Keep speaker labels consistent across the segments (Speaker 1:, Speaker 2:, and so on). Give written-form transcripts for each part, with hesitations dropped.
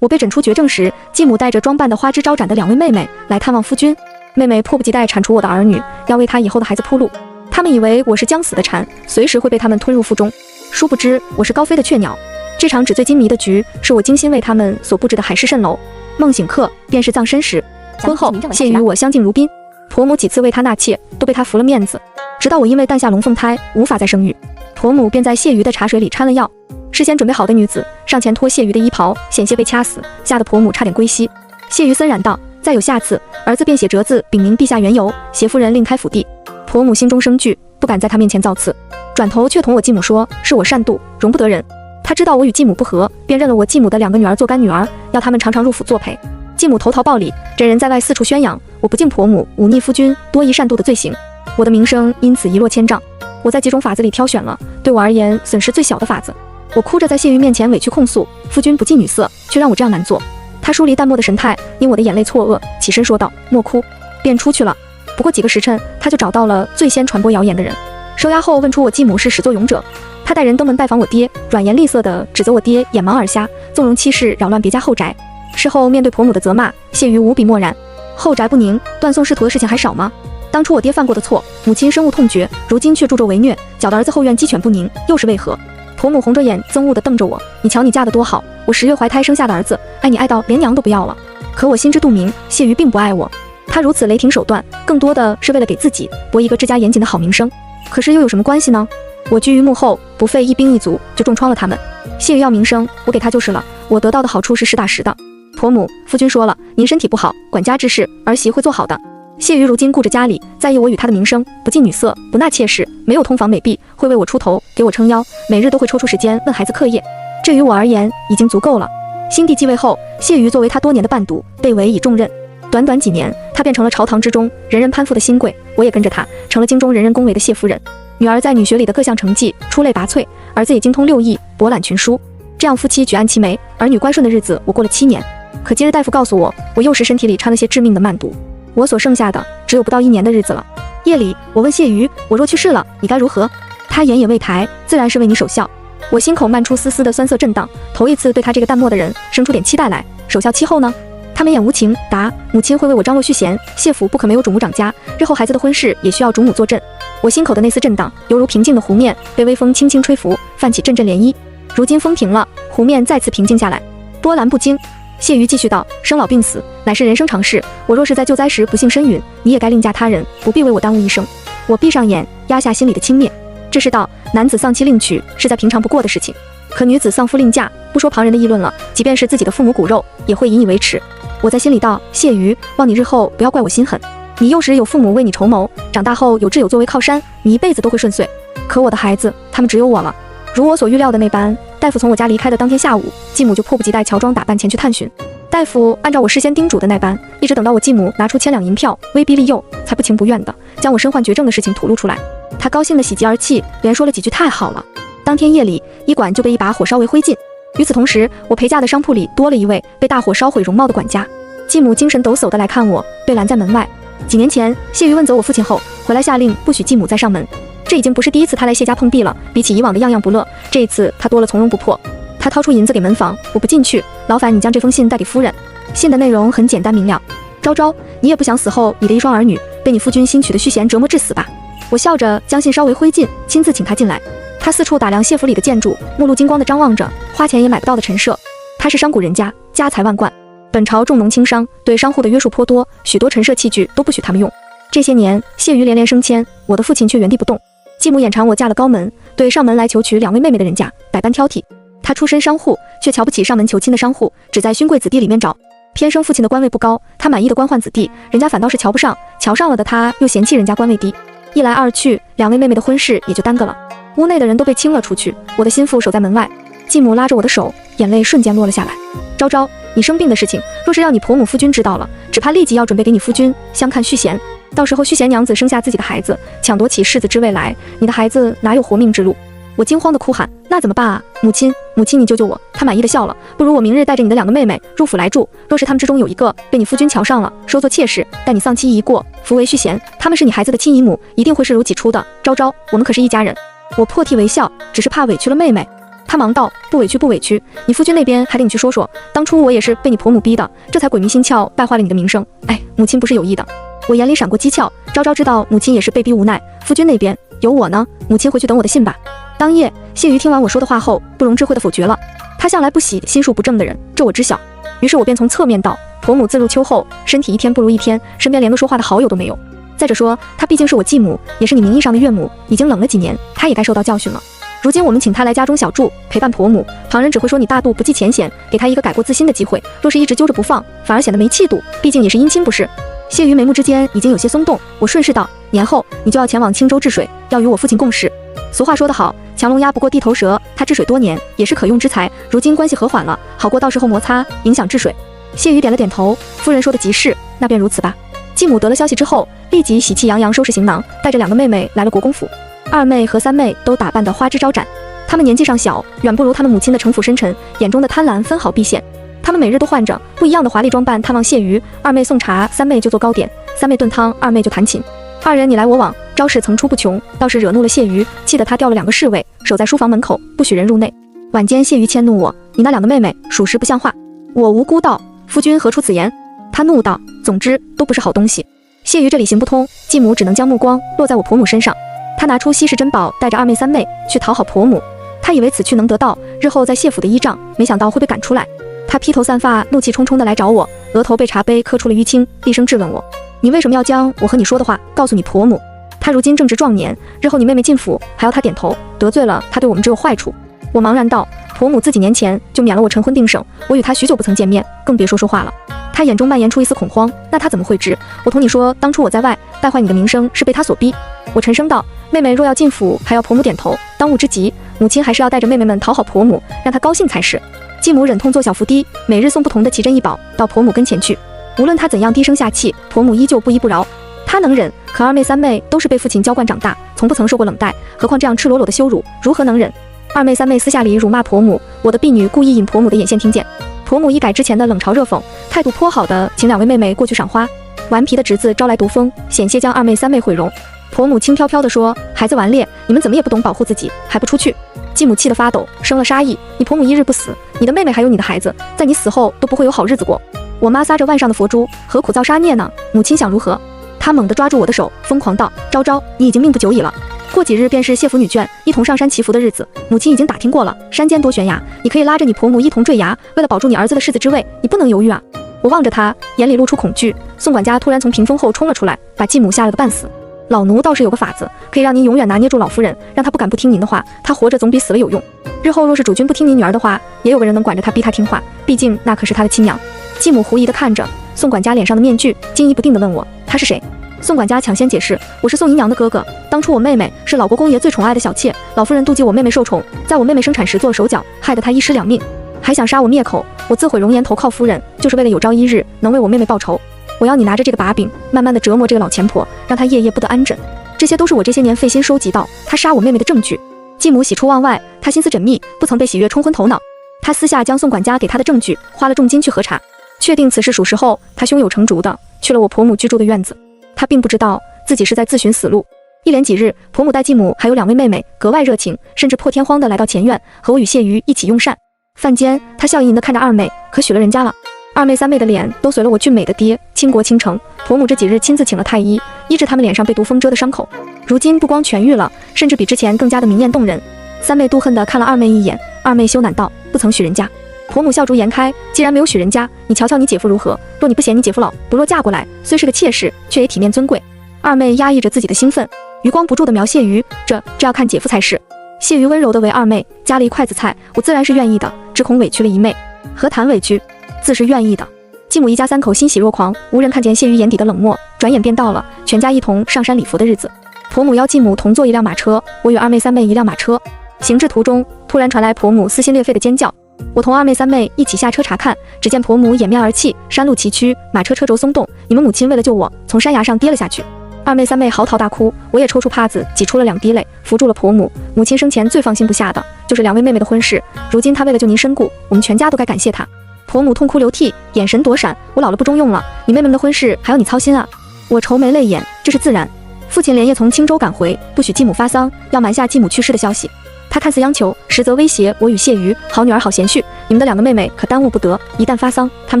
Speaker 1: 我被诊出绝症时，继母带着装扮得花枝招展的2位妹妹来探望夫君。妹妹迫不及待铲除我的儿女，要为她以后的孩子铺路。他们以为我是将死的蝉，随时会被他们吞入腹中。殊不知我是高飞的雀鸟。这场纸醉金迷的局，是我精心为他们所布置的海市蜃楼。梦醒客便是葬身时。婚后，谢与我相敬如宾。婆母几次为他纳妾，都被他服了面子。直到我因为诞下龙凤胎，无法再生育，婆母便在谢鱼的茶水里掺了药。事先准备好的女子上前脱谢鱼的衣袍，险些被掐死，吓得婆母差点归西。谢鱼森然道：“再有下次，儿子便写折子禀明陛下缘由，携夫人另开府地。”婆母心中生惧，不敢在他面前造次，转头却同我继母说：“是我善妒，容不得人。”他知道我与继母不和，便认了我继母的2个女儿做干女儿，要他们常常入府作陪。继母投桃报李，真人在外四处宣扬我不敬婆母、忤逆夫君、多疑善妒的罪行，我的名声因此一落千丈。我在几种法子里挑选了对我而言损失最小的法子。我哭着在谢鱼面前委屈控诉，夫君不近女色，却让我这样难做。他疏离淡漠的神态，因我的眼泪错愕，起身说道：“莫哭。”便出去了。不过几个时辰，他就找到了最先传播谣言的人。收押后问出我继母是始作俑者，他带人登门拜访我爹，软言厉色地指责我爹眼盲耳瞎，纵容妻室扰乱别家后宅。事后面对婆母的责骂，谢鱼无比漠然。后宅不宁，断送仕途的事情还少吗？当初我爹犯过的错，母亲深恶痛绝，如今却助纣为虐，搅得儿子后院鸡犬不宁，又是为何？婆母红着眼憎恶地瞪着我，你瞧你嫁得多好，我10月怀胎生下的儿子，爱你爱到连娘都不要了。可我心知肚明，谢鱼并不爱我，他如此雷霆手段，更多的是为了给自己博一个治家严谨的好名声。可是又有什么关系呢？我居于幕后，不费一兵一卒就重创了他们。谢鱼要名声，我给他就是了，我得到的好处是实打实的。婆母，夫君说了，您身体不好，管家之事儿媳会做好的。谢鱼如今顾着家里，在意我与他的名声，不近女色，不纳妾室，没有通房美婢，会为我出头，给我撑腰，每日都会抽出时间问孩子课业，这于我而言已经足够了。新帝继位后，谢鱼作为他多年的伴读，被委以重任。短短几年，他变成了朝堂之中人人攀附的新贵，我也跟着他成了京中人人恭维的谢夫人。女儿在女学里的各项成绩出类拔萃，儿子也精通6艺，博览群书。这样夫妻举案齐眉，儿女乖顺的日子，我过了7年。可今日大夫告诉我，我幼时身体里掺了些致命的慢毒，我所剩下的只有不到1年的日子了。夜里，我问谢鱼，我若去世了，你该如何？他眼也未抬，自然是为你守孝。我心口漫出丝丝的酸涩震荡，头一次对他这个淡漠的人生出点期待来。守孝期后呢？他眉眼无情，答：母亲会为我张罗续弦，谢府不可没有主母掌家，日后孩子的婚事也需要主母坐镇。我心口的那丝震荡，犹如平静的湖面被微风轻轻吹拂，泛起阵阵涟漪。如今风停了，湖面再次平静下来，波澜不惊。谢鱼继续道：生老病死乃是人生常事，我若是在救灾时不幸身陨，你也该另嫁他人，不必为我耽误一生。我闭上眼，压下心里的轻蔑。这世道，男子丧妻另娶是再平常不过的事情，可女子丧夫另嫁，不说旁人的议论了，即便是自己的父母骨肉，也会引以为耻。我在心里道：谢鱼，望你日后不要怪我心狠。你幼时有父母为你筹谋，长大后有挚友作为靠山，你一辈子都会顺遂。可我的孩子，他们只有我了。如我所预料的那般，大夫从我家离开的当天下午，继母就迫不及待乔装打扮前去探寻。大夫按照我事先叮嘱的那般，一直等到我继母拿出1000两银票，威逼利诱，才不情不愿的将我身患绝症的事情吐露出来。他高兴的喜极而泣，连说了几句太好了。当天夜里，医馆就被一把火烧为灰烬。与此同时，我陪嫁的商铺里多了一位被大火烧毁容貌的管家。继母精神抖擞的来看我，被拦在门外。几年前，谢鱼问责我父亲后，回来下令不许继母再上门。这已经不是第一次他来谢家碰壁了，比起以往的样样不乐，这一次他多了从容不迫。他掏出银子给门房，我不进去，劳烦你将这封信带给夫人。信的内容很简单明了：昭昭，你也不想死后你的一双儿女被你夫君新娶的续弦折磨致死吧？我笑着将信烧为灰烬，亲自请他进来。他四处打量谢府里的建筑，目露金光地张望着花钱也买不到的陈设。他是商贾人家，家财万贯，本朝重农轻商，对商户的约束颇多，许多陈设器具都不许他们用。这些年，谢鱼连连升迁，我的父亲却原地不动。继母眼馋我嫁了高门，对上门来求娶2位妹妹的人家百般挑剔。他出身商户，却瞧不起上门求亲的商户，只在勋贵子弟里面找。偏生父亲的官位不高，他满意的官宦子弟，人家反倒是瞧不上，瞧上了的他又嫌弃人家官位低。一来二去，2位妹妹的婚事也就耽搁了。屋内的人都被清了出去，我的心腹守在门外。继母拉着我的手，眼泪瞬间落了下来。昭昭，你生病的事情，若是让你婆母夫君知道了，只怕立即要准备给你夫君相看续弦。到时候续弦娘子生下自己的孩子，抢夺起世子之位来，你的孩子哪有活命之路？我惊慌地哭喊：那怎么办啊？母亲，母亲，你救救我！他满意的笑了，不如我明日带着你的2个妹妹入府来住，若是他们之中有一个被你夫君瞧上了，收做妾室，待你丧期一过，扶为续弦，他们是你孩子的亲姨母，一定会视如己出的。昭昭，我们可是一家人。我破涕为笑，只是怕委屈了妹妹。他忙道：不委屈不委屈，你夫君那边还得你去说说，当初我也是被你婆母逼的，这才鬼迷心窍，败坏了你的名声。哎，母亲不是有意的。我眼里闪过讥诮，昭昭知道母亲也是被逼无奈，夫君那边有我呢，母亲回去等我的信吧。当夜，谢瑜听完我说的话后，不容置喙地否决了。他向来不喜心术不正的人，这我知晓。于是我便从侧面道：婆母自入秋后，身体一天不如一天，身边连个说话的好友都没有。再者说，她毕竟是我继母，也是你名义上的岳母，已经冷了几年，她也该受到教训了。如今我们请她来家中小住，陪伴婆母，旁人只会说你大度不计前嫌，给她一个改过自新的机会。若是一直揪着不放，反而显得没气度，毕竟也是姻亲不是？谢瑜眉目之间已经有些松动，我顺势道：年后你就要前往青州治水，要与我父亲共事。俗话说得好，强龙压不过地头蛇，他治水多年，也是可用之才。如今关系和缓了，好过到时候摩擦影响治水。谢瑜点了点头，夫人说的极是，那便如此吧。继母得了消息之后，立即喜气洋洋收拾行囊，带着2个妹妹来了国公府。2妹和3妹都打扮得花枝招展，她们年纪上小，远不如她们母亲的城府深沉，眼中的贪婪分毫必现。她们每日都换着不一样的华丽装扮探望谢瑜，2妹送茶，3妹就做糕点，3妹炖汤，2妹就弹琴。2人你来我往，招式层出不穷，倒是惹怒了谢瑜，气得他调了2个侍卫，守在书房门口，不许人入内。晚间谢瑜迁怒我：你那2个妹妹属实不像话。我无辜道：夫君何出此言？他怒道：总之都不是好东西。谢瑜这里行不通，继母只能将目光落在我婆母身上。他拿出稀世珍宝，带着2妹3妹去讨好婆母。他以为此去能得到日后在谢府的依仗，没想到会被赶出来。他披头散发，怒气冲冲地来找我，额头被茶杯磕出了淤青，厉声质问我：你为什么要将我和你说的话告诉你婆母？她如今正值壮年，日后你妹妹进府还要她点头，得罪了她对我们只有坏处。我茫然道：婆母自几年前就免了我晨昏定省，我与她许久不曾见面，更别说话了。她眼中蔓延出一丝恐慌，那她怎么会知我同你说，当初我在外败坏你的名声是被她所逼？我沉声道：妹妹若要进府，还要婆母点头，当务之急，母亲还是要带着妹妹们讨好婆母，让她高兴才是。继母忍痛做小伏低，每日送不同的奇珍异宝到婆母跟前去，无论她怎样低声下气，婆母依旧不依不饶。她能忍，可2妹3妹都是被父亲娇惯长大，从不曾受过冷待，何况这样赤裸裸的羞辱，如何能忍？2妹3妹私下里辱骂婆母，我的婢女故意引婆母的眼线听见。婆母一改之前的冷嘲热讽，态度颇好的请2位妹妹过去赏花。顽皮的侄子招来毒风，险些将2妹3妹毁容。婆母轻飘飘地说：孩子顽劣，你们怎么也不懂保护自己，还不出去？继母气得发抖，生了杀意：你婆母一日不死，你的妹妹还有你的孩子，在你死后都不会有好日子过。我妈撒着腕上的佛珠，何苦造杀孽呢？母亲想如何？她猛地抓住我的手，疯狂道：昭昭，你已经命不久矣了。过几日便是谢府女眷一同上山祈福的日子，母亲已经打听过了，山间多悬崖，你可以拉着你婆母一同坠崖，为了保住你儿子的世子之位，你不能犹豫啊！我望着他，眼里露出恐惧。宋管家突然从屏风后冲了出来，把继母吓了个半死。老奴倒是有个法子，可以让您永远拿捏住老夫人，让她不敢不听您的话，她活着总比死了有用。日后若是主君不听您女儿的话，也有个人能管着她，逼她听话，毕竟那可是她的亲娘。继母狐疑地看着宋管家脸上的面具，惊疑不定地问我：他是谁？宋管家抢先解释：我是宋姨娘的哥哥，当初我妹妹是老国公爷最宠爱的小妾，老夫人妒忌我妹妹受宠，在我妹妹生产时做手脚，害得她一尸两命，还想杀我灭口。我自毁容颜投靠夫人，就是为了有朝一日能为我妹妹报仇。我要你拿着这个把柄，慢慢地折磨这个老钱婆，让她夜夜不得安枕。这些都是我这些年费心收集到她杀我妹妹的证据。继母喜出望外，她心思缜密，不曾被喜悦冲昏头脑。她私下将宋管家给她的证据花了重金去核查，确定此事属实后，她胸有成竹的去了我婆母居住的院子。她并不知道自己是在自寻死路。一连几日，婆母带继母还有2位妹妹格外热情，甚至破天荒地来到前院和我与谢瑜一起用膳。饭间，她笑盈盈地看着2妹，可许了人家了。2妹3妹的脸都随了我俊美的爹倾国倾城。婆母这几日亲自请了太医，医治他们脸上被毒风蛰的伤口，如今不光痊愈了，甚至比之前更加的明艳动人。3妹妒恨地看了2妹一眼，2妹羞赧道：不曾许人家。婆母笑逐颜开：既然没有许人家，你瞧瞧你姐夫如何？若你不嫌你姐夫老，不若嫁过来，虽是个妾室，却也体面尊贵。2妹压抑着自己的兴奋，余光不住地描谢瑜：这要看姐夫才是。谢瑜温柔地为2妹夹了一筷子菜，我自然是愿意的，只恐委屈了一妹。何谈委屈，自是愿意的。继母一家3口欣喜若狂，无人看见谢瑜眼底的冷漠，转眼便到了全家一同上山礼佛的日子。婆母邀继母同坐一辆马车，我与2妹3妹一辆马车。行至途中，突然传来婆母撕心裂肺的尖叫。我同2妹3妹一起下车查看，只见婆母掩面而泣，山路崎岖，马车车轴松动，你们母亲为了救我，从山崖上跌了下去。2妹3妹嚎啕大哭，我也抽出帕子挤出了2滴泪，扶住了婆母。母亲生前最放心不下的就是2位妹妹的婚事，如今她为了救您身故，我们全家都该感谢她。婆母痛哭流涕，眼神躲闪，我老了不中用了，你妹妹们的婚事还要你操心啊。我愁眉泪眼，这是自然。父亲连夜从青州赶回，不许继母发丧，要瞒下继母去世的消息。他看似央求，实则威胁我与谢瑜，好女儿好贤婿，你们的2个妹妹可耽误不得，一旦发丧，他们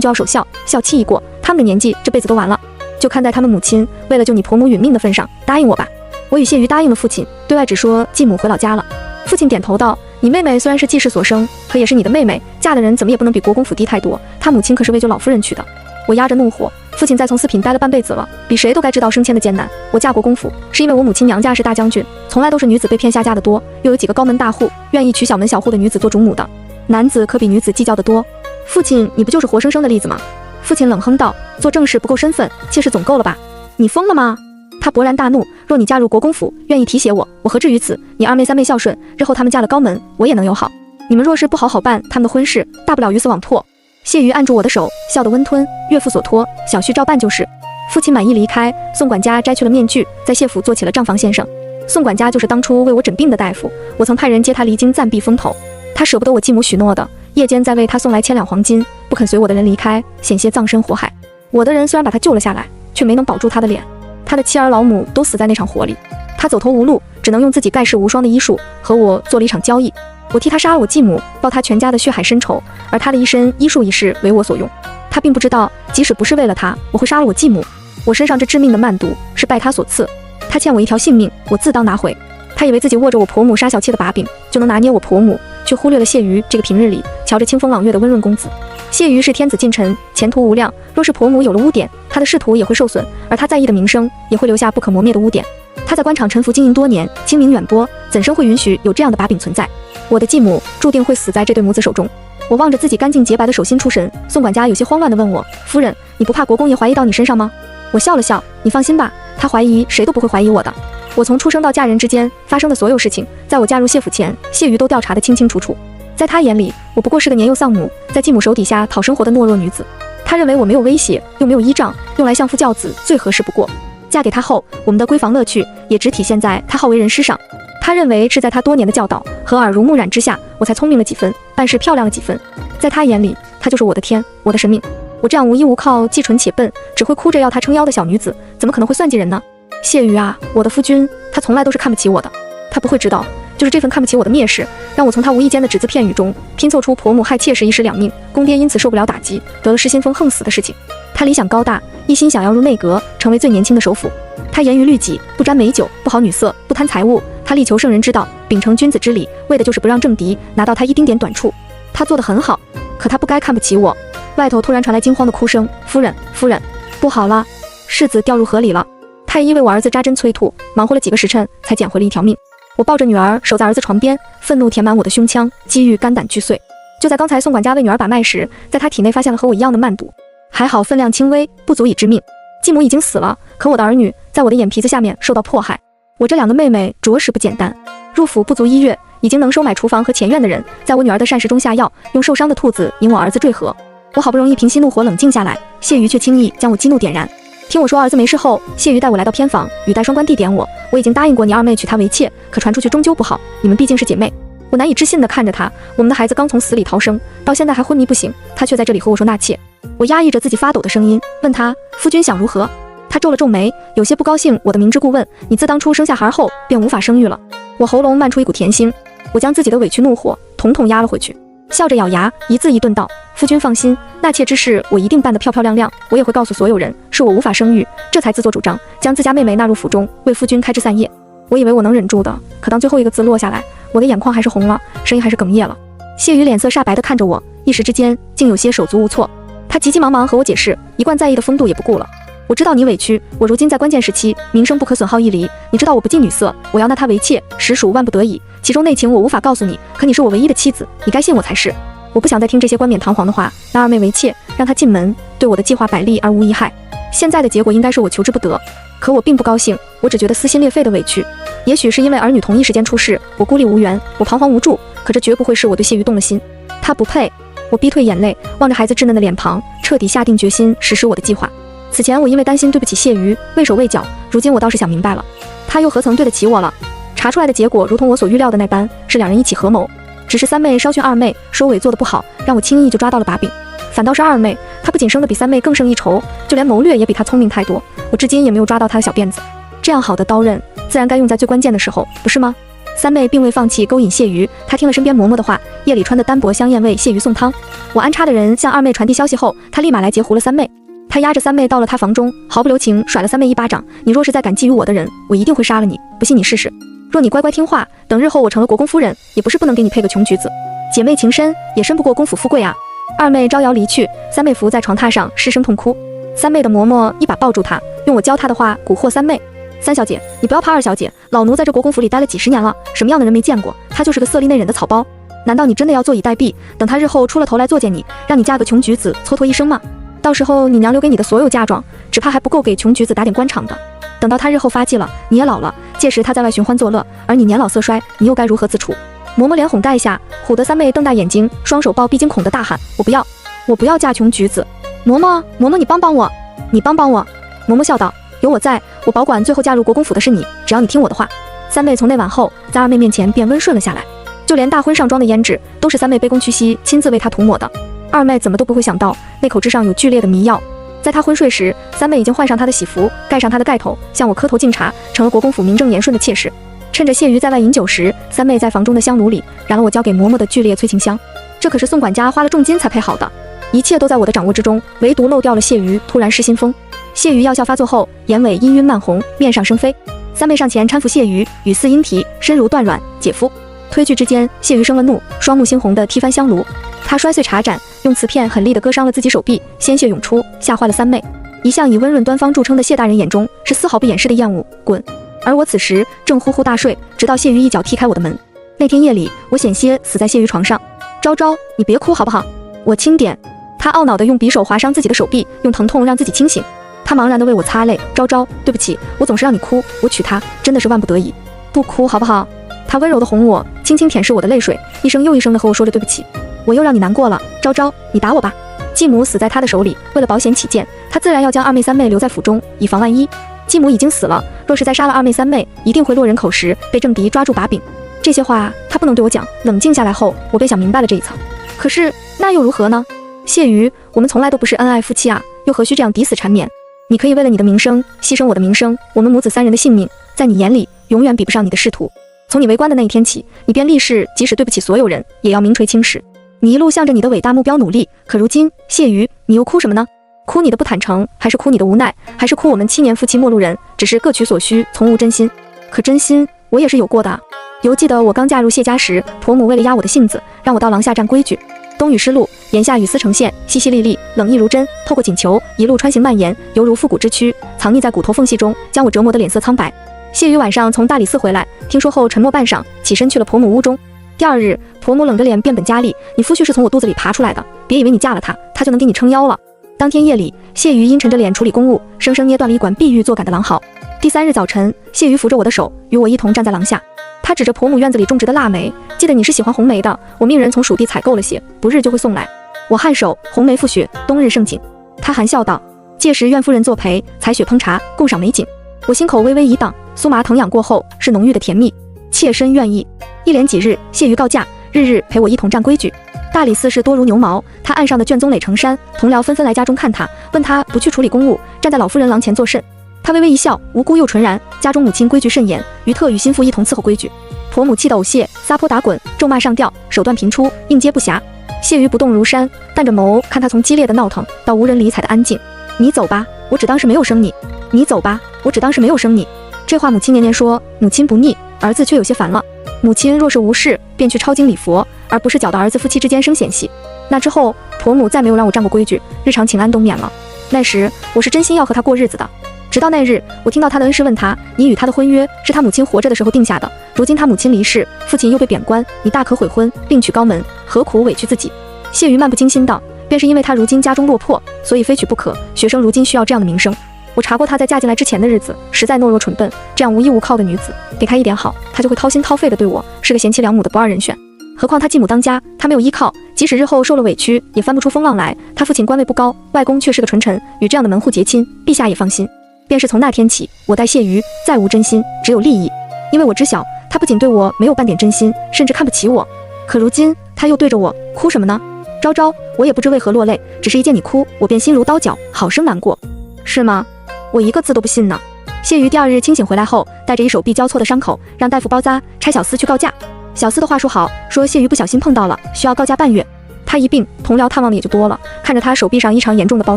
Speaker 1: 就要守孝，孝期一过，他们的年纪这辈子都完了。就看在他们母亲为了救你婆母殒命的份上，答应我吧。我与谢瑜答应了父亲，对外只说继母回老家了。父亲点头道：你妹妹虽然是继室所生，可也是你的妹妹，嫁的人怎么也不能比国公府低太多，她母亲可是为救老夫人去的。我压着怒火，父亲在从四品待了半辈子了，比谁都该知道升迁的艰难。我嫁国公府，是因为我母亲娘家是大将军，从来都是女子被骗下嫁的多，又有几个高门大户愿意娶小门小户的女子做主母的，男子可比女子计较的多。父亲，你不就是活生生的例子吗？父亲冷哼道：做正事不够身份，妾室总够了吧？你疯了吗？他勃然大怒，若你嫁入国公府，愿意提携我，我何至于此？你2妹3妹孝顺，日后他们嫁了高门，我也能友好。你们若是不好好办他们的婚事，大不了鱼死网破。谢瑜按住我的手，笑得温吞，岳父所托，小婿照办就是。父亲满意离开，宋管家摘去了面具，在谢府做起了账房先生。宋管家就是当初为我诊病的大夫，我曾派人接他离京暂避风头，他舍不得我继母许诺的，夜间再为他送来1000两黄金，不肯随我的人离开，险些葬身火海。我的人虽然把他救了下来，却没能保住他的脸，他的妻儿老母都死在那场火里，他走投无路，只能用自己盖世无双的医术和我做了一场交易。我替他杀了我继母，报他全家的血海深仇，而他的一身医术一事为我所用。他并不知道，即使不是为了他，我会杀了我继母。我身上这致命的慢毒是拜他所赐，他欠我一条性命，我自当拿回。他以为自己握着我婆母杀小妾的把柄，就能拿捏我婆母，却忽略了谢瑜这个平日里瞧着清风朗月的温润公子。谢瑜是天子近臣，前途无量，若是婆母有了污点，他的仕途也会受损，而他在意的名声也会留下不可磨灭的污点。他在官场沉浮经营多年，清名远播，怎生会允许有这样的把柄存在？我的继母注定会死在这对母子手中。我望着自己干净洁白的手心出神，宋管家有些慌乱地问我：夫人，你不怕国公爷怀疑到你身上吗？我笑了笑，你放心吧，他怀疑谁都不会怀疑我的。我从出生到嫁人之间发生的所有事情，在我嫁入谢府前，谢瑜都调查得清清楚楚。在他眼里，我不过是个年幼丧母，在继母手底下讨生活的懦弱女子。他认为我没有威胁，又没有依仗，用来相夫教子最合适不过。嫁给他后，我们的闺房乐趣也只体现在他好为人师上。他认为是在他多年的教导和耳濡目染之下，我才聪明了几分，办事漂亮了几分。在他眼里，他就是我的天，我的神命。我这样无依无靠，既蠢且笨，只会哭着要他撑腰的小女子，怎么可能会算计人呢？谢瑜啊，我的夫君，他从来都是看不起我的。他不会知道，就是这份看不起我的蔑视，让我从他无意间的只字片语中拼凑出婆母害妾室一尸两命，公爹因此受不了打击，得了失心疯横死的事情。他理想高大，一心想要入内阁，成为最年轻的首辅。他严于律己，不沾美酒，不好女色，不贪财物。他力求圣人之道，秉承君子之礼，为的就是不让政敌拿到他一丁点短处。他做得很好，可他不该看不起我。外头突然传来惊慌的哭声：夫人，夫人，不好了，世子掉入河里了。太医为我儿子扎针催吐，忙活了几个时辰，才捡回了一条命。我抱着女儿守在儿子床边，愤怒填满我的胸腔，机遇肝胆俱碎。就在刚才宋管家为女儿把脉时，在她体内发现了和我一样的慢毒，还好分量轻微，不足以致命。继母已经死了，可我的儿女在我的眼皮子下面受到迫害。我这2个妹妹着实不简单。入府不足1月，已经能收买厨房和前院的人，在我女儿的膳食中下药，用受伤的兔子引我儿子坠河。我好不容易平息怒火，冷静下来，谢瑜却轻易将我激怒点燃。听我说儿子没事后，谢瑜带我来到偏房，语带双关地点我已经答应过你2妹娶她为妾，可传出去终究不好，你们毕竟是姐妹。我难以置信地看着她，我们的孩子刚从死里逃生，到现在还昏迷不醒，她却在这里和我说纳妾。我压抑着自己发抖的声音，问她：夫君想如何？她皱了皱眉，有些不高兴我的明知故问：你自当初生下孩后便无法生育了。我喉咙漫出一股甜腥，我将自己的委屈怒火统统压了回去，笑着咬牙，一字一顿道：夫君放心，纳妾之事我一定办得漂漂亮亮，我也会告诉所有人，是我无法生育，这才自作主张将自家妹妹纳入府中，为夫君开枝散叶。我以为我能忍住的，可当最后一个字落下来，我的眼眶还是红了，声音还是哽咽了。谢瑜脸色煞白地看着我，一时之间竟有些手足无措。他急急忙忙和我解释，一贯在意的风度也不顾了。我知道你委屈，我如今在关键时期，名声不可损耗一厘。你知道我不近女色，我要纳她为妾，实属万不得已。其中内情我无法告诉你，可你是我唯一的妻子，你该信我才是。我不想再听这些冠冕堂皇的话，纳2妹为妾，让她进门，对我的计划百利而无一害。现在的结果应该是我求之不得，可我并不高兴，我只觉得撕心裂肺的委屈。也许是因为儿女同一时间出事，我孤立无援，我彷徨无助，可这绝不会是我对谢瑜动了心。他不配。我逼退眼泪，望着孩子稚嫩的脸庞，彻底下定决心实施我的计划。此前我因为担心对不起谢瑜，畏手畏脚，如今我倒是想明白了，他又何曾对得起我了？查出来的结果如同我所预料的那般，是2人一起合谋。只是3妹稍训2妹，收尾做得不好，让我轻易就抓到了把柄。反倒是2妹，她不仅生得比3妹更胜一筹，就连谋略也比她聪明太多。我至今也没有抓到她的小辫子。这样好的刀刃，自然该用在最关键的时候，不是吗？三妹并未放弃勾引谢瑜，她听了身边嬷嬷的话，夜里穿的单薄香艳为谢瑜送汤。我安插的人向二妹传递消息后，她立马来截胡了三妹。她压着三妹到了她房中，毫不留情甩了三妹一巴掌。你若是再敢觊觎我的人，我一定会杀了你，不信你试试。若你乖乖听话，等日后我成了国公夫人，也不是不能给你配个穷举子。姐妹情深，也深不过公府富贵啊。二妹招摇离去，三妹伏在床榻上失声痛哭。三妹的嬷嬷一把抱住她，用我教她的话蛊惑三妹。三小姐，你不要怕二小姐，老奴在这国公府里待了几十年了，什么样的人没见过？她就是个色厉内荏的草包。难道你真的要坐以待毙，等她日后出了头来作践你，让你嫁个穷举子蹉跎一生吗？到时候你娘留给你的所有嫁妆，只怕还不够给穷举子打点官场的。等到她日后发迹了，你也老了，届时她在外寻欢作乐，而你年老色衰，你又该如何自处？嬷嬷连哄带吓，唬得三妹瞪大眼睛，双手抱臂惊恐地大喊：我不要，我不要嫁穷举子！嬷嬷，你帮帮我，你帮帮我！嬷嬷笑道：有我在，我保管最后嫁入国公府的是你，只要你听我的话。三妹从那晚后，在二妹面前便温顺了下来，就连大婚上妆的胭脂都是三妹卑躬屈膝亲自为她涂抹的。二妹怎么都不会想到，那口之上有剧烈的迷药。在她昏睡时，三妹已经换上她的喜服，盖上她的盖头，向我磕头敬茶，成了国公府名正言顺的妾室。趁着谢瑜在外饮酒时，三妹在房中的香炉里燃了我交给嬷嬷的剧烈催情香，这可是宋管家花了重金才配好的，一切都在我的掌握之中，唯独漏掉了谢瑜突然失心疯。谢瑜药效发作后，眼尾氤氲漫红，面上生飞。三妹上前搀扶谢瑜，语似莺啼，身如断软，姐夫。推拒之间，谢瑜生了怒，双目猩红地踢翻香炉，他摔碎茶盏，用瓷片狠力地割伤了自己手臂，鲜血涌出，吓坏了三妹。一向以温润端方著称的谢大人眼中是丝毫不掩饰的厌恶，滚！而我此时正呼呼大睡，直到谢瑜一脚踢开我的门。那天夜里，我险些死在谢瑜床上。昭昭，你别哭好不好？我轻点。他懊恼地用匕首划伤自己的手臂，用疼痛让自己清醒。他茫然地为我擦泪，昭昭，对不起，我总是让你哭，我娶她真的是万不得已，不哭好不好？他温柔地哄我，轻轻舔舐我的泪水，一声又一声地和我说着对不起，我又让你难过了，昭昭，你打我吧。继母死在他的手里，为了保险起见，他自然要将二妹三妹留在府中，以防万一。继母已经死了，若是再杀了二妹三妹，一定会落人口实，被政敌抓住把柄。这些话他不能对我讲。冷静下来后，我便想明白了这一层。可是那又如何呢？谢瑜，我们从来都不是恩爱夫妻啊，又何须这样抵死缠绵？你可以为了你的名声牺牲我的名声，我们母子三人的性命，在你眼里永远比不上你的仕途。从你为官的那一天起，你便立誓，即使对不起所有人，也要名垂青史。你一路向着你的伟大目标努力，可如今，谢瑜，你又哭什么呢？哭你的不坦诚，还是哭你的无奈，还是哭我们7年夫妻陌路人，只是各取所需，从无真心？可真心我也是有过的啊。犹记得我刚嫁入谢家时，婆母为了压我的性子，让我到廊下站规矩。冬雨湿漉，檐下雨丝成线，淅淅沥沥，冷意如针，透过锦裘，一路穿行蔓延，犹如复古之躯，藏匿在骨头缝隙中，将我折磨得脸色苍白。谢瑜晚上从大理寺回来，听说后沉默半晌，起身去了婆母屋中。第二日，婆母冷着脸变本加厉：你夫婿是从我肚子里爬出来的，别以为你嫁了他，他就能给你撑腰了。当天夜里，谢瑜阴沉着脸处理公务，生生捏断了一管碧玉做杆的狼毫。第3日早晨，谢瑜扶着我的手，与我一同站在廊下。他指着婆母院子里种植的腊梅，记得你是喜欢红梅的，我命人从蜀地采购了些，不日就会送来。我颔首，红梅覆雪，冬日盛景。他含笑道：届时愿夫人作陪，采雪烹茶，共赏美景。我心口微微一荡，酥麻疼痒过后是浓郁的甜蜜，妾身愿意。一连几日，谢瑜告假，日日陪我一同站规矩。大理寺事多如牛毛，他岸上的卷宗垒成山，同僚纷纷来家中看他，问他不去处理公务，站在老夫人廊前作甚。他微微一笑，无辜又纯然。家中母亲规矩甚严，于特与心腹一同伺候规矩。婆母气得呕血，撒泼打滚，咒骂上吊，手段频出，应接不暇。谢瑜不动如山，淡着眸看他从激烈的闹腾到无人理睬的安静。你走吧，我只当是没有生你。你走吧，我只当是没有生你。这话母亲年年说，母亲不腻，儿子却有些烦了。母亲若是无事，便去抄经礼佛，而不是搅得儿子夫妻之间生嫌隙。那之后，婆母再没有让我站过规矩，日常请安都免了。那时我是真心要和他过日子的。直到那日，我听到他的恩师问他：你与他的婚约是他母亲活着的时候定下的，如今他母亲离世，父亲又被贬官，你大可悔婚，另娶高门，何苦委屈自己？谢瑜漫不经心道：便是因为他如今家中落魄，所以非娶不可。学生如今需要这样的名声。我查过她在嫁进来之前的日子，实在懦弱蠢笨，这样无依无靠的女子，给她一点好，她就会掏心掏肺的对我，是个贤妻良母的不二人选。何况她继母当家，她没有依靠，即使日后受了委屈，也翻不出风浪来。她父亲官位不高，外公却是个纯臣，与这样的门户结亲，陛下也放心。便是从那天起，我待谢瑜再无真心，只有利益。因为我知晓，他不仅对我没有半点真心，甚至看不起我。可如今他又对着我哭什么呢？昭昭，我也不知为何落泪，只是一见你哭，我便心如刀绞，好生难过。是吗？我一个字都不信呢。谢瑜第2日清醒回来后，带着一手臂交错的伤口，让大夫包扎，差小厮去告假。小厮的话说好，说谢瑜不小心碰到了，需要告假半月。他一病，同僚探望的也就多了。看着他手臂上异常严重的包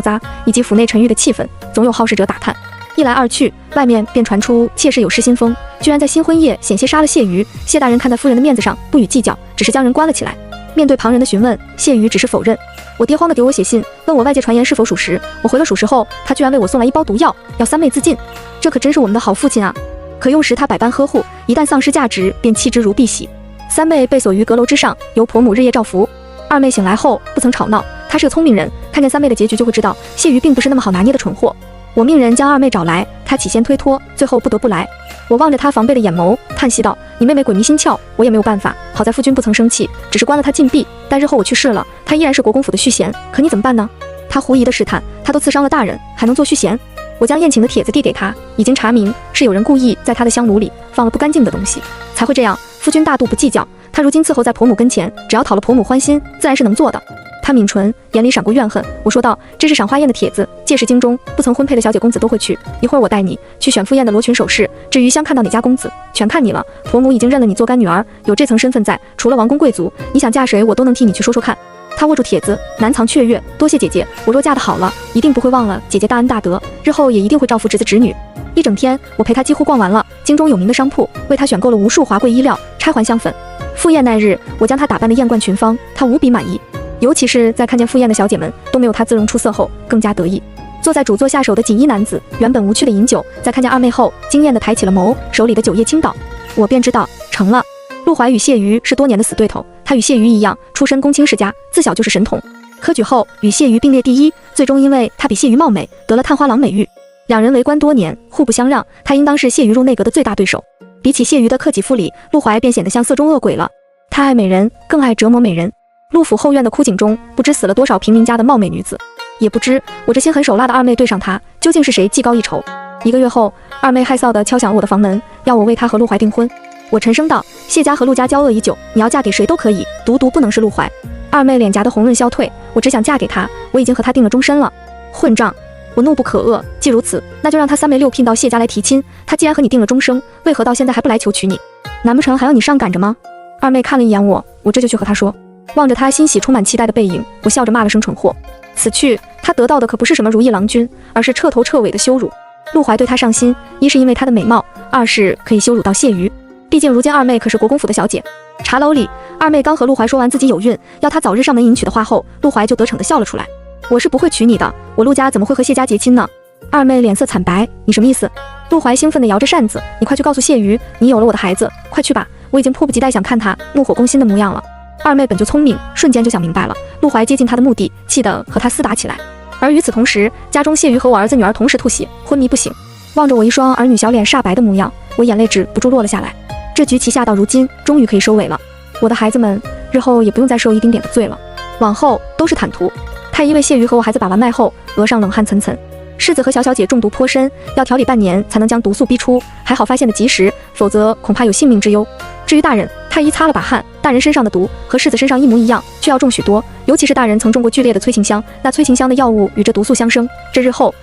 Speaker 1: 扎，以及府内沉郁的气氛，总有好事者打探。一来二去，外面便传出妾室有失心疯，居然在新婚夜险些杀了谢瑜。谢大人看在夫人的面子上，不予计较，只是将人关了起来。面对旁人的询问，谢瑜只是否认。我爹慌地给我写信，问我外界传言是否属实。我回了属实后，他居然为我送来1包毒药，要三妹自尽。这可真是我们的好父亲啊！可用时他百般呵护，一旦丧失价值，便弃之如敝屣。三妹被锁于阁楼之上，由婆母日夜照拂。2妹醒来后不曾吵闹，她是个聪明人，看见三妹的结局就会知道谢瑜并不是那么好拿捏的蠢货。我命人将2妹找来，她起先推脱，最后不得不来。我望着她防备的眼眸，叹息道：“你妹妹鬼迷心窍，我也没有办法。好在夫君不曾生气，只是关了她禁闭。但日后我去世了，她依然是国公府的续弦，可你怎么办呢？”她狐疑地试探：“她都刺伤了大人，还能做续弦？”我将宴请的帖子递给她，已经查明是有人故意在她的香炉里放了不干净的东西，才会这样。夫君大度不计较，她如今伺候在婆母跟前，只要讨了婆母欢心，自然是能做的。他抿唇，眼里闪过怨恨。我说道：“这是赏花宴的帖子，届时京中不曾婚配的小姐公子都会去。一会儿我带你去选赴宴的罗裙首饰，至于相看到哪家公子，全看你了。婆母已经认了你做干女儿，有这层身份在，除了王公贵族，你想嫁谁，我都能替你去说说看。”他握住帖子，难藏雀跃。多谢姐姐，我若嫁得好了，一定不会忘了姐姐大恩大德，日后也一定会照拂侄子侄女。一整天，我陪他几乎逛完了京中有名的商铺，为他选购了无数华贵衣料、钗环香粉。赴宴那日，我将他打扮得艳冠群芳，他无比满意。尤其是在看见赴宴的小姐们都没有他姿容出色后，更加得意。坐在主座下手的锦衣男子原本无趣的饮酒，在看见2妹后，惊艳地抬起了眸，手里的酒液倾倒。我便知道成了。陆怀与谢瑜是多年的死对头，他与谢瑜一样，出身公卿世家，自小就是神童。科举后与谢瑜并列第1，最终因为他比谢瑜貌美，得了探花郎美誉。两人为官多年，互不相让，他应当是谢瑜入内阁的最大对手。比起谢瑜的克己复礼，陆怀便显得像色中恶鬼了。他爱美人，更爱折磨美人。陆府后院的枯井中，不知死了多少平民家的貌美女子，也不知我这心狠手辣的2妹对上他，究竟是谁技高一筹。1个月后，2妹害臊地敲响我的房门，要我为她和陆怀订婚。我沉声道：“谢家和陆家交恶已久，你要嫁给谁都可以，独不能是陆怀。”2妹脸颊的红润消退，我只想嫁给他，我已经和他定了终身了。混账！我怒不可遏。既如此，那就让他3妹6聘到谢家来提亲。他既然和你定了终生，为何到现在还不来求娶你？难不成还要你上赶着吗？2妹看了一眼我这就去和他说。望着他欣喜充满期待的背影，我笑着骂了声蠢货。此去他得到的可不是什么如意郎君，而是彻头彻尾的羞辱。陆怀对他上心，一是因为他的美貌，二是可以羞辱到谢瑜。毕竟如今2妹可是国公府的小姐。茶楼里，2妹刚和陆怀说完自己有孕，要他早日上门迎娶的话后，陆怀就得逞地笑了出来。我是不会娶你的，我陆家怎么会和谢家结亲呢？2妹脸色惨白，你什么意思？陆怀兴奋地摇着扇子，你快去告诉谢瑜，你有了我的孩子，快去吧，我已经迫不及待想看他怒火攻心的模样了。2妹本就聪明，瞬间就想明白了陆怀接近她的目的，气得和他厮打起来。而与此同时，家中谢瑜和我儿子女儿同时吐血，昏迷不醒。望着我一双儿女小脸煞白的模样，我眼泪止不住落了下来。这局棋下到如今，终于可以收尾了。我的孩子们日后也不用再受一丁点的罪了，往后都是坦途。太医为谢瑜和我孩子把完脉后，额上冷汗涔涔。世子和小小姐中毒颇深，要调理半年才能将毒素逼出，还好发现的及时，否则恐怕有性命之忧。至于大人，太医擦了把汗，大人身上的毒和世子身上一模一样，却要重许多，尤其是大人曾中过剧烈的催情香，那催情香的药物与这毒素相生，这日后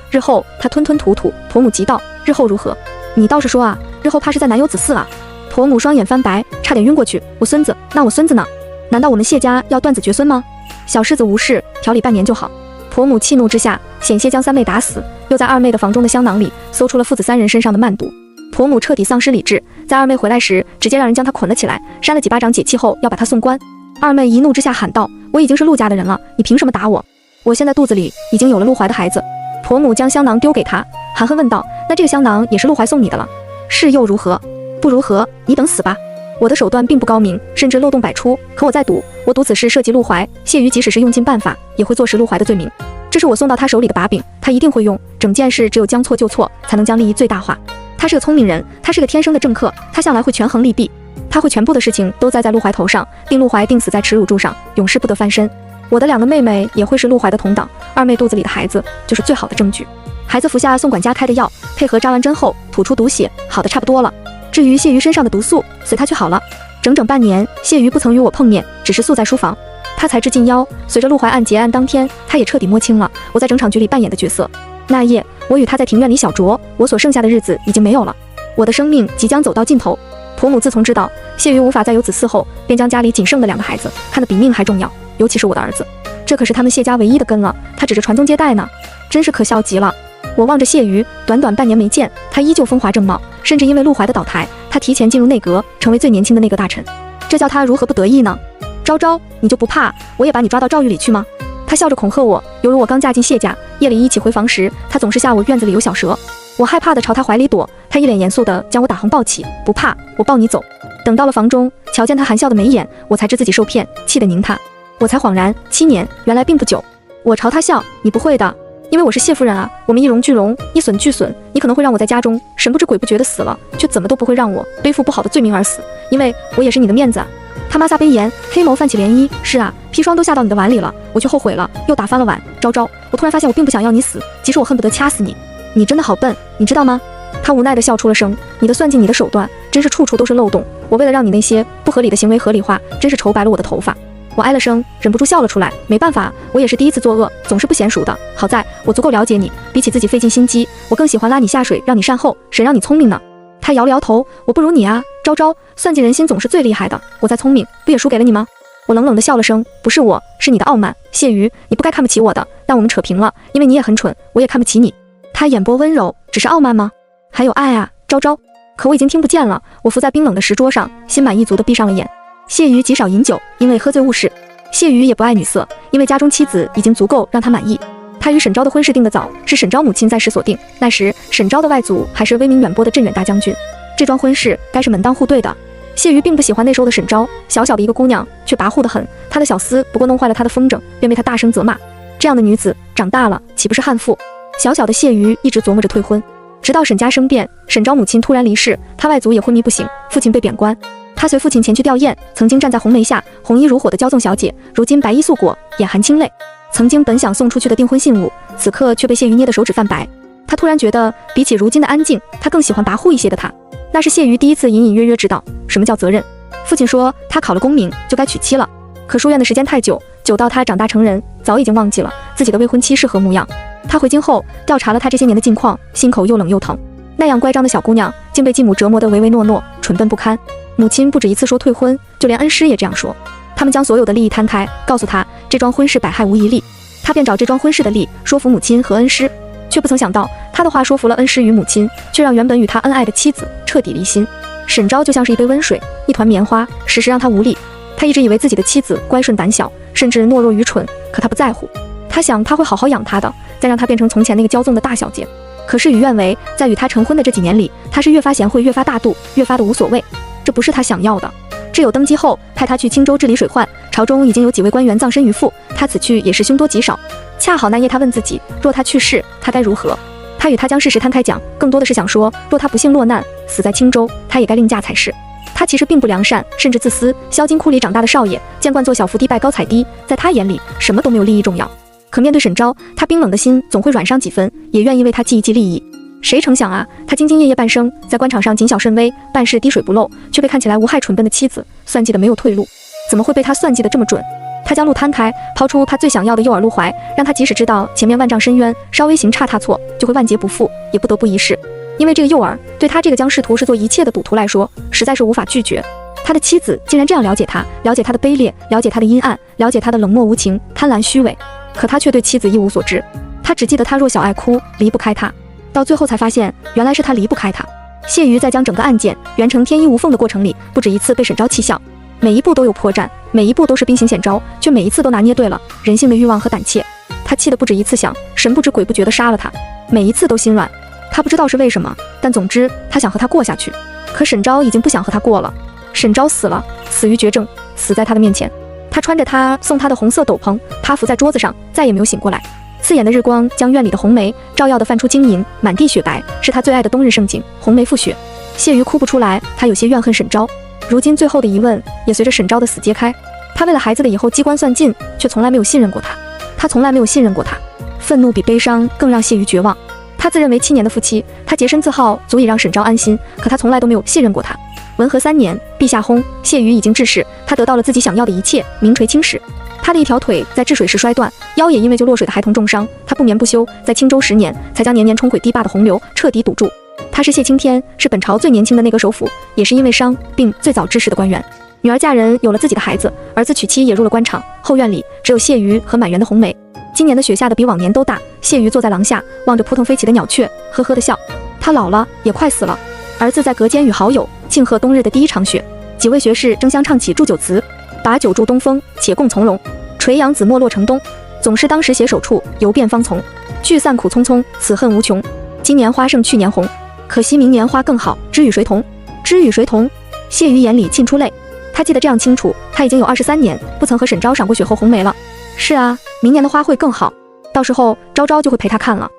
Speaker 1: 他吞吞吐吐。婆母急道：日后如何？你倒是说啊，日后怕是在南有子嗣啊。婆母双眼翻白，差点晕过去。我孙子，那我孙子呢？难道我们谢家要断子绝孙吗？小世子无事，调理半年就好。婆母气怒之下，险些将3妹打死，又在2妹的房中的香囊里搜出了父子3人身上的漫毒。婆母彻底丧失理智，在2妹回来时，直接让人将她捆了起来，扇了几巴掌解气后，要把她送官。2妹一怒之下喊道：我已经是陆家的人了，你凭什么打我？我现在肚子里已经有了陆怀的孩子。婆母将香囊丢给她，含恨问道：那这个香囊也是陆怀送你的了？是又如何？不如何？你等死吧。我的手段并不高明，甚至漏洞百出，可我在赌，我赌此事涉及陆怀，谢瑜即使是用尽办法，也会坐实陆怀的罪名。这是我送到他手里的把柄，他一定会用。整件事只有将错就错，才能将利益最大化。他是个聪明人，他是个天生的政客，他向来会权衡利弊，他会全部的事情都栽在陆怀头上，令陆怀定死在耻辱柱上，永世不得翻身。我的2个妹妹也会是陆怀的同党，2妹肚子里的孩子就是最好的证据。孩子服下宋管家开的药，配合扎完针后吐出毒血，好的差不多了。至于谢瑜身上的毒素，随他去好了。整整半年，谢瑜不曾与我碰面，只是宿在书房。他才智近妖，随着陆怀案结案当天，他也彻底摸清了我在整场剧里扮演的角色。那夜，我与他在庭院里小酌，我所剩下的日子已经没有了，我的生命即将走到尽头。婆母自从知道谢瑜无法再有子嗣后，便将家里仅剩的2个孩子看得比命还重要，尤其是我的儿子，这可是他们谢家唯一的根了，他指着传宗接代呢，真是可笑极了。我望着谢瑜，短短半年没见，他依旧风华正茂，甚至因为陆怀的倒台，他提前进入内阁，成为最年轻的内阁大臣，这叫他如何不得意呢？昭昭，你就不怕我也把你抓到诏狱里去吗？他笑着恐吓我，犹如我刚嫁进谢家，夜里一起回房时，他总是吓我院子里有小蛇。我害怕地朝他怀里躲，他一脸严肃地将我打横抱起，不怕，我抱你走。等到了房中，瞧见他含笑的眉眼，我才知自己受骗，气得拧他。我才恍然，7年原来并不久。我朝他笑，你不会的，因为我是谢夫人啊，我们一荣俱荣，一损俱损。你可能会让我在家中神不知鬼不觉地死了，却怎么都不会让我背负不好的罪名而死，因为我也是你的面子啊。他妈撒悲言，黑眸泛起涟漪。是啊，砒霜都下到你的碗里了，我却后悔了，又打翻了碗。昭昭，我突然发现我并不想要你死，即使我恨不得掐死你。你真的好笨，你知道吗？他无奈地笑出了声，你的算计，你的手段，真是处处都是漏洞。我为了让你那些不合理的行为合理化，真是愁白了我的头发。我哀了声，忍不住笑了出来。没办法，我也是第一次作恶，总是不娴熟的。好在我足够了解你，比起自己费尽心机，我更喜欢拉你下水，让你善后，谁让你聪明呢？他摇了摇头，我不如你啊，昭昭，算计人心总是最厉害的。我再聪明，不也输给了你吗？我冷冷地笑了声，不是我，是你的傲慢。谢瑜，你不该看不起我的，但我们扯平了，因为你也很蠢，我也看不起你。他眼波温柔，只是傲慢吗？还有爱啊，昭昭。可我已经听不见了。我伏在冰冷的石桌上，心满意足地闭上了眼。谢瑜极少饮酒，因为喝醉误事。谢瑜也不爱女色，因为家中妻子已经足够让他满意。他与沈昭的婚事定得早，是沈昭母亲在时所定。那时沈昭的外祖还是威名远播的镇远大将军，这桩婚事该是门当户对的。谢瑜并不喜欢那时候的沈昭，小小的一个姑娘，却跋扈得很。她的小厮不过弄坏了她的风筝，便被她大声责骂。这样的女子长大了岂不是悍妇？小小的谢瑜一直琢磨着退婚，直到沈家生变，沈昭母亲突然离世，他外祖也昏迷不醒，父亲被贬官。他随父亲前去吊唁，曾经站在红梅下，红衣如火的骄纵小姐，如今白衣素裹，眼含清泪。曾经本想送出去的订婚信物，此刻却被谢瑜捏得手指泛白。他突然觉得，比起如今的安静，他更喜欢跋扈一些的他。那是谢瑜第一次隐隐约约知道什么叫责任。父亲说他考了功名就该娶妻了，可书院的时间太久，久到他长大成人，早已经忘记了自己的未婚妻是何模样。他回京后调查了他这些年的近况，心口又冷又疼。那样乖张的小姑娘，竟被继母折磨得唯唯诺诺，蠢笨不堪。母亲不止一次说退婚，就连恩师也这样说。他们将所有的利益摊开，告诉他这桩婚事百害无一利。他便找这桩婚事的利说服母亲和恩师，却不曾想到他的话说服了恩师与母亲，却让原本与他恩爱的妻子彻底离心。沈昭就像是一杯温水，一团棉花，时时让他无力。他一直以为自己的妻子乖顺胆小，甚至懦弱愚蠢，可他不在乎。他想他会好好养她的，再让她变成从前那个骄纵的大小姐。可事与愿违，在与他成婚的这几年里，他是越发贤惠，越发大度，越发的无所谓。这不是他想要的。挚友登基后，派他去青州治理水患，朝中已经有几位官员葬身鱼腹，他此去也是凶多吉少。恰好那夜他问自己，若他去世，他该如何？他与他将事实摊开讲，更多的是想说，若他不幸落难，死在青州，他也该另嫁才是。他其实并不良善，甚至自私。销金窟里长大的少爷，见惯做小伏低拜高踩低，在他眼里什么都没有利益重要。可面对沈昭，他冰冷的心总会软上几分，也愿意为他记一记利益。谁成想啊，他兢兢业业半生，在官场上谨小慎微，办事滴水不漏，却被看起来无害蠢笨的妻子算计得没有退路。怎么会被他算计得这么准？他将路摊开，抛出他最想要的诱饵路怀，让他即使知道前面万丈深渊，稍微行差踏错就会万劫不复，也不得不一试。因为这个诱饵对他这个将试图是做一切的赌徒来说，实在是无法拒绝。他的妻子竟然这样了解他，了解他的卑劣，了解他的阴暗，了解他的冷漠无情、贪婪虚伪，可他却对妻子一无所知。他只记得他弱小爱哭，离不开他。到最后才发现，原来是他离不开他。谢瑜在将整个案件圆成天衣无缝的过程里，不止一次被沈昭气笑。每一步都有破绽，每一步都是兵行险招，却每一次都拿捏对了人性的欲望和胆怯。他气得不止一次想神不知鬼不觉地杀了他，每一次都心软。他不知道是为什么，但总之他想和他过下去。可沈昭已经不想和他过了。沈昭死了，死于绝症，死在他的面前。他穿着他送他的红色斗篷，趴伏在桌子上，再也没有醒过来。刺眼的日光将院里的红梅照耀得泛出晶莹，满地雪白，是他最爱的冬日盛景，红梅覆雪。谢瑜哭不出来，他有些怨恨沈昭。如今最后的疑问也随着沈昭的死揭开。他为了孩子的以后机关算尽，却从来没有信任过他。他从来没有信任过他。愤怒比悲伤更让谢瑜绝望。他自认为7年的夫妻，他洁身自好，足以让沈昭安心，可他从来都没有信任过他。文和3年，陛下薨，谢瑜已经致仕，他得到了自己想要的一切，名垂青史。他的一条腿在治水时摔断，腰也因为救落水的孩童重伤，他不眠不休，在青州10年才将年年冲毁堤坝的洪流彻底堵住。他是谢青天，是本朝最年轻的内阁首辅，也是因为伤病最早致仕的官员。女儿嫁人，有了自己的孩子，儿子娶妻也入了官场。后院里只有谢瑜和满园的红梅。今年的雪下得比往年都大，谢瑜坐在廊下，望着扑腾飞起的鸟雀，呵呵地笑。他老了，也快死了。儿子在阁间与好友庆贺冬日的第一场雪，几位学士争相唱起祝酒词，把酒祝东风，且共从容。垂杨子没落城东，总是当时携手处，游遍芳丛。聚散苦匆匆，此恨无穷。今年花胜去年红，可惜明年花更好。知与谁同？知与谁同？谢瑜眼里沁出泪。他记得这样清楚，他已经有23年不曾和沈昭赏过雪后红梅了。是啊，明年的花会更好，到时候昭昭就会陪他看了。